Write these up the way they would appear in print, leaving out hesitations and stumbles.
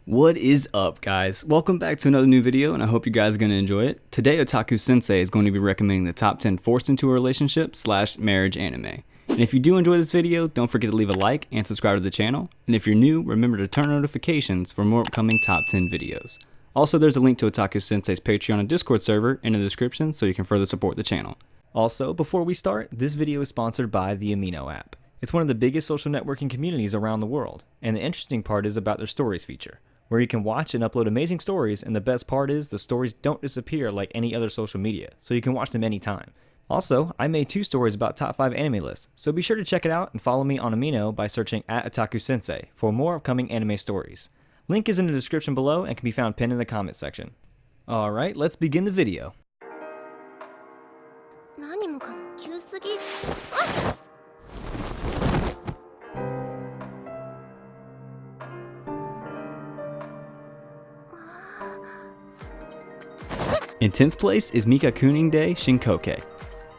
What is up, guys? Welcome back to another new video, and I hope you guys are going to enjoy it. Today, Otaku Sensei is going to be recommending the top 10 forced into a relationship / marriage anime. And if you do enjoy this video, don't forget to leave a like and subscribe to the channel. And if you're new, remember to turn on notifications for more upcoming top 10 videos. Also, there's a link to Otaku Sensei's Patreon and Discord server in the description so you can further support the channel. Also, before we start, this video is sponsored by the Amino app. It's one of the biggest social networking communities around the world, and the interesting part is about their stories feature, where you can watch and upload amazing stories, and the best part is the stories don't disappear like any other social media, so you can watch them anytime. Also, I made 2 stories about top 5 anime lists, so be sure to check it out and follow me on Amino by searching @OtakuSensei for more upcoming anime stories. Link is in the description below and can be found pinned in the comment section. Alright, let's begin the video. In 10th place is Cocooning de Shinkoke.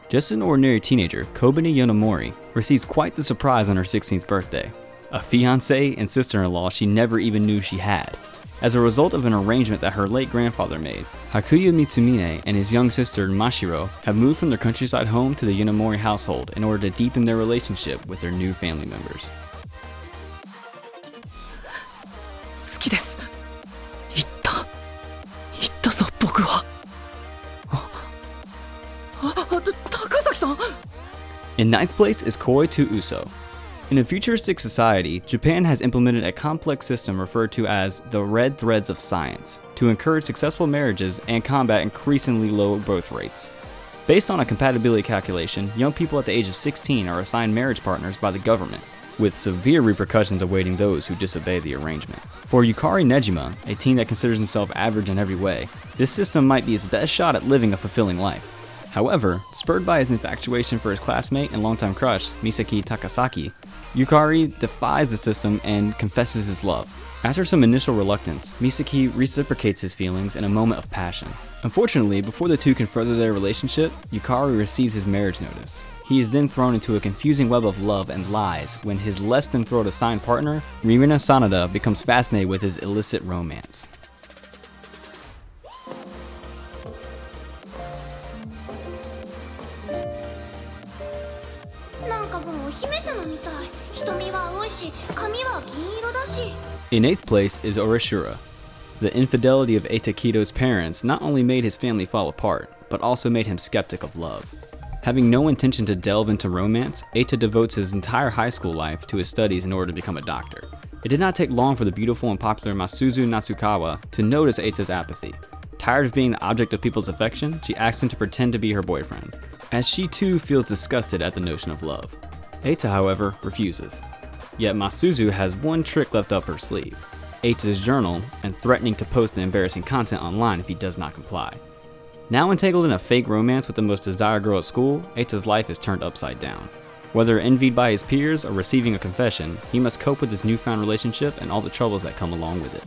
Just an ordinary teenager, Kobani Yonomori receives quite the surprise on her 16th birthday. A fiancé and sister-in-law she never even knew she had. As a result of an arrangement that her late grandfather made, Hakuya Mitsumine and his young sister Mashiro have moved from their countryside home to the Yonomori household in order to deepen their relationship with their new family members. In 9th place is Koi to Uso. In a futuristic society, Japan has implemented a complex system referred to as the Red Threads of Science to encourage successful marriages and combat increasingly low birth rates. Based on a compatibility calculation, young people at the age of 16 are assigned marriage partners by the government, with severe repercussions awaiting those who disobey the arrangement. For Yukari Nejima, a teen that considers himself average in every way, this system might be his best shot at living a fulfilling life. However, spurred by his infatuation for his classmate and longtime crush, Misaki Takasaki, Yukari defies the system and confesses his love. After some initial reluctance, Misaki reciprocates his feelings in a moment of passion. Unfortunately, before the two can further their relationship, Yukari receives his marriage notice. He is then thrown into a confusing web of love and lies when his less-than-thrilled assigned partner, Rimina Sanada, becomes fascinated with his illicit romance. In 8th place is Oreshura. The infidelity of Eita Kito's parents not only made his family fall apart, but also made him skeptic of love. Having no intention to delve into romance, Eita devotes his entire high school life to his studies in order to become a doctor. It did not take long for the beautiful and popular Masuzu Natsukawa to notice Eita's apathy. Tired of being the object of people's affection, she asks him to pretend to be her boyfriend, as she too feels disgusted at the notion of love. Eita, however, refuses. Yet Masuzu has one trick left up her sleeve: Eita's journal and threatening to post the embarrassing content online if he does not comply. Now entangled in a fake romance with the most desired girl at school, Eita's life is turned upside down. Whether envied by his peers or receiving a confession, he must cope with his newfound relationship and all the troubles that come along with it.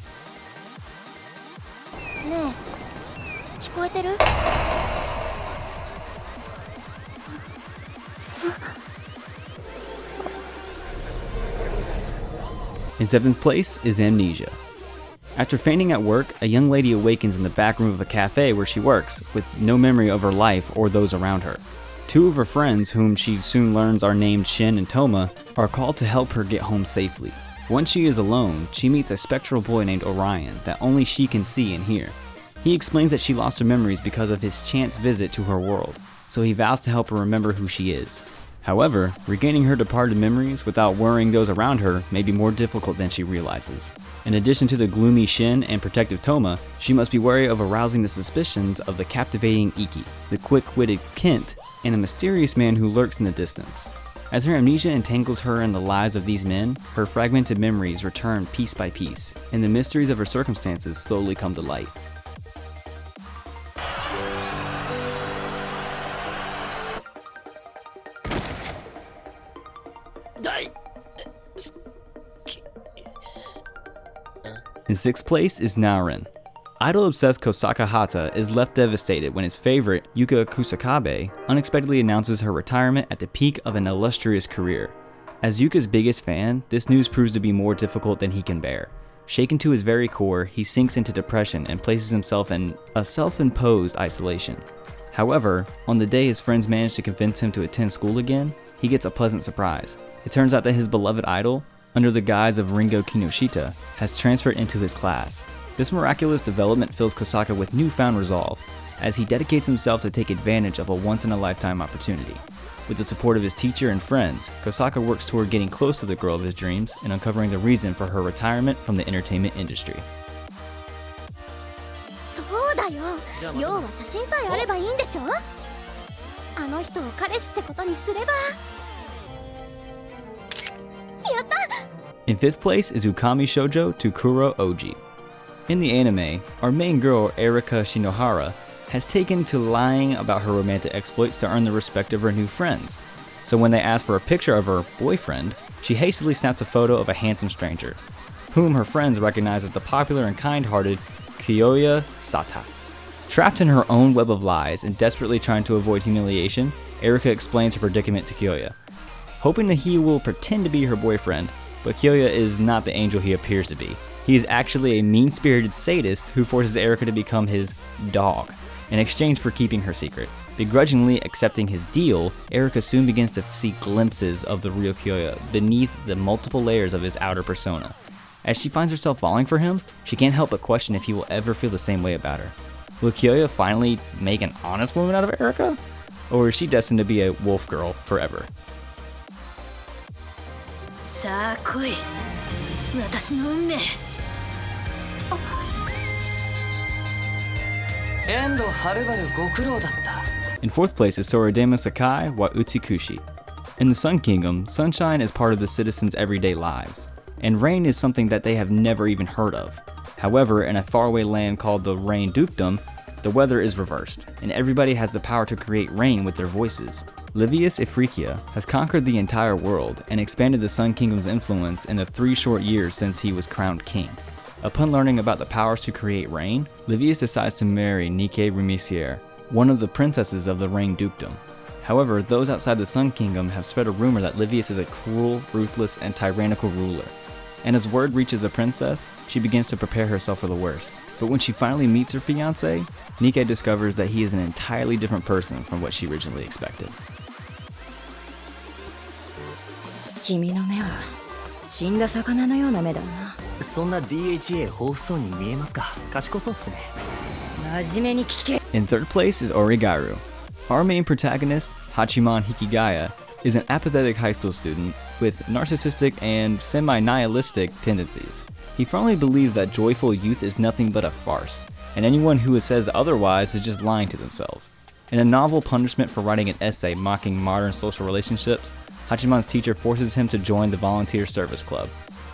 In 7th place is Amnesia. After fainting at work, a young lady awakens in the back room of a cafe where she works, with no memory of her life or those around her. 2 of her friends, whom she soon learns are named Shin and Toma, are called to help her get home safely. Once she is alone, she meets a spectral boy named Orion that only she can see and hear. He explains that she lost her memories because of his chance visit to her world, so he vows to help her remember who she is. However, regaining her departed memories without worrying those around her may be more difficult than she realizes. In addition to the gloomy Shin and protective Toma, she must be wary of arousing the suspicions of the captivating Iki, the quick-witted Kent, and a mysterious man who lurks in the distance. As her amnesia entangles her in the lives of these men, her fragmented memories return piece by piece, and the mysteries of her circumstances slowly come to light. In 6th place is Naren. Idol-obsessed Kosaka Hata is left devastated when his favorite, Yuka Kusakabe, unexpectedly announces her retirement at the peak of an illustrious career. As Yuka's biggest fan, this news proves to be more difficult than he can bear. Shaken to his very core, he sinks into depression and places himself in a self-imposed isolation. However, on the day his friends manage to convince him to attend school again, he gets a pleasant surprise. It turns out that his beloved idol, under the guise of Ringo Kinoshita, has transferred into his class. This miraculous development fills Kosaka with newfound resolve, as he dedicates himself to take advantage of a once-in-a-lifetime opportunity. With the support of his teacher and friends, Kosaka works toward getting close to the girl of his dreams and uncovering the reason for her retirement from the entertainment industry. そうだよ。要は写真さえあればいいんでしょ？あの人を彼氏ってことにすれば。やった！ In 5th place is Ukami Shoujo to Kuro Oji. In the anime, our main girl, Erika Shinohara, has taken to lying about her romantic exploits to earn the respect of her new friends. So when they ask for a picture of her boyfriend, she hastily snaps a photo of a handsome stranger, whom her friends recognize as the popular and kind-hearted Kyoya Sata. Trapped in her own web of lies and desperately trying to avoid humiliation, Erika explains her predicament to Kyoya, hoping that he will pretend to be her boyfriend, but Kyoya is not the angel he appears to be. He is actually a mean-spirited sadist who forces Erika to become his dog, in exchange for keeping her secret. Begrudgingly accepting his deal, Erika soon begins to see glimpses of the real Kyoya beneath the multiple layers of his outer persona. As she finds herself falling for him, she can't help but question if he will ever feel the same way about her. Will Kyoya finally make an honest woman out of Erika? Or is she destined to be a wolf girl forever? さあ来い。私の運命。In 4th place is Sorodema Sakai wa Whattsukushi. In the Sun Kingdom, sunshine is part of the citizens' everyday lives, and rain is something that they have never even heard of. However, in a faraway land called the Rain Dukedom, the weather is reversed, and everybody has the power to create rain with their voices. Livius Ifriqiya has conquered the entire world and expanded the Sun Kingdom's influence in the 3 short years since he was crowned king. Upon learning about the powers to create rain, Livius decides to marry 𝐒ᴇɪᴄᴏᴍᴇ, one of the princesses of the Rain Dukedom. However, those outside the Sun Kingdom have spread a rumor that Livius is a cruel, ruthless, and tyrannical ruler. And as word reaches the princess, she begins to prepare herself for the worst. But when she finally meets her fiancé, 𝐒ᴇ discovers that he is an entirely different person from what she originally expected. 君の目は死んだ魚のような目だな。そんな DHA 豊富そうに見えますが、賢そうっすね。真面目に聞け。 In 3rd place is Origaru. Our main protagonist, Hachiman Hikigaya, is an apathetic high school student with narcissistic and semi-nihilistic tendencies. He firmly believes that joyful youth is nothing but a farce, and anyone who says otherwise is just lying to themselves. In a novel punishment for writing an essay mocking modern social relationships, Hachiman's teacher forces him to join the Volunteer Service Club,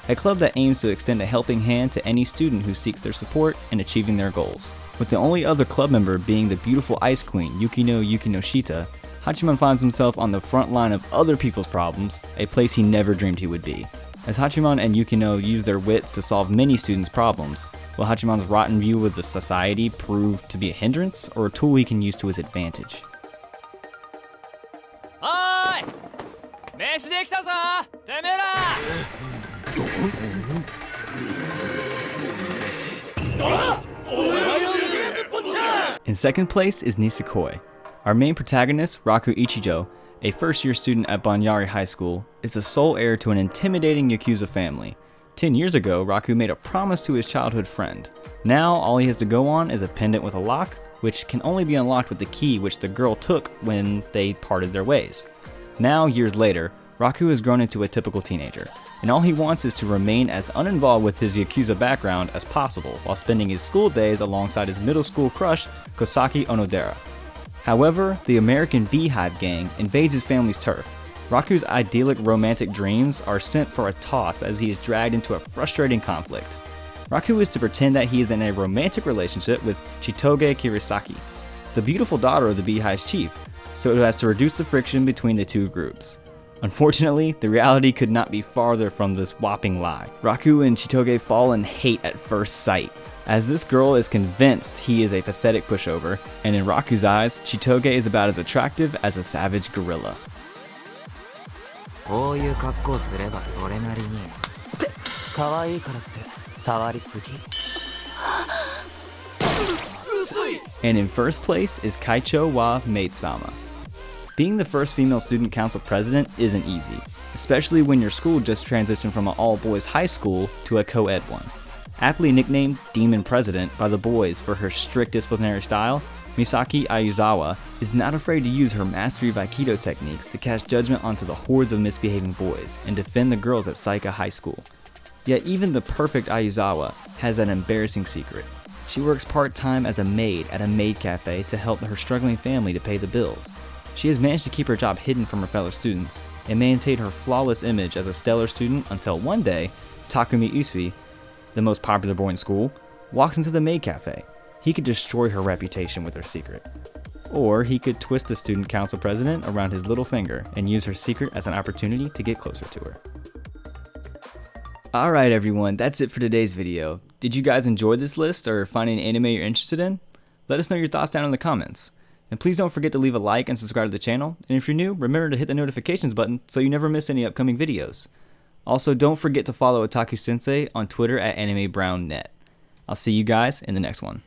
a club that aims to extend a helping hand to any student who seeks their support in achieving their goals. With the only other club member being the beautiful Ice Queen, Yukino Yukinoshita, Hachiman finds himself on the front line of other people's problems, a place he never dreamed he would be. As Hachiman and Yukino use their wits to solve many students' problems, will Hachiman's rotten view of the society prove to be a hindrance or a tool he can use to his advantage? おーい飯できたぞてめえら In 2nd place is Nisekoi. Our main protagonist, Raku Ichijo, a first-year student at Bonyari High School, is the sole heir to an intimidating Yakuza family. 10 years ago, Raku made a promise to his childhood friend. Now, all he has to go on is a pendant with a lock, which can only be unlocked with the key which the girl took when they parted their ways. Now, years later, Raku has grown into a typical teenager, and all he wants is to remain as uninvolved with his Yakuza background as possible while spending his school days alongside his middle school crush, Kosaki Onodera. However, the American Beehive gang invades his family's turf. Raku's idyllic romantic dreams are sent for a toss as he is dragged into a frustrating conflict. Raku is to pretend that he is in a romantic relationship with Chitoge Kirisaki, the beautiful daughter of the Beehive's chief, so as to reduce the friction between the two groups. Unfortunately, the reality could not be farther from this whopping lie. Raku and Chitoge fall in hate at first sight, as this girl is convinced he is a pathetic pushover, and in Raku's eyes, Chitoge is about as attractive as a savage gorilla. こういう格好すればそれなりに。可愛いからって触りすぎ And in first place is Kaicho wa Maidsama. Being the first female student council president isn't easy, especially when your school just transitioned from an all-boys high school to a co-ed one. Aptly nicknamed Demon President by the boys for her strict disciplinary style, Misaki Ayuzawa is not afraid to use her mastery of Aikido techniques to cast judgment onto the hordes of misbehaving boys and defend the girls at Saika High School. Yet even the perfect Ayuzawa has an embarrassing secret. She works part-time as a maid at a maid cafe to help her struggling family to pay the bills. She has managed to keep her job hidden from her fellow students and maintain her flawless image as a stellar student until one day, Takumi Usui, the most popular boy in school, walks into the maid cafe. He could destroy her reputation with her secret. Or he could twist the student council president around his little finger and use her secret as an opportunity to get closer to her. Alright everyone, that's it for today's video. Did you guys enjoy this list or find any anime you're interested in? Let us know your thoughts down in the comments. And please don't forget to leave a like and subscribe to the channel. And if you're new, remember to hit the notifications button so you never miss any upcoming videos. Also, don't forget to follow Otaku Sensei on Twitter at AnimeBrownNet. I'll see you guys in the next one.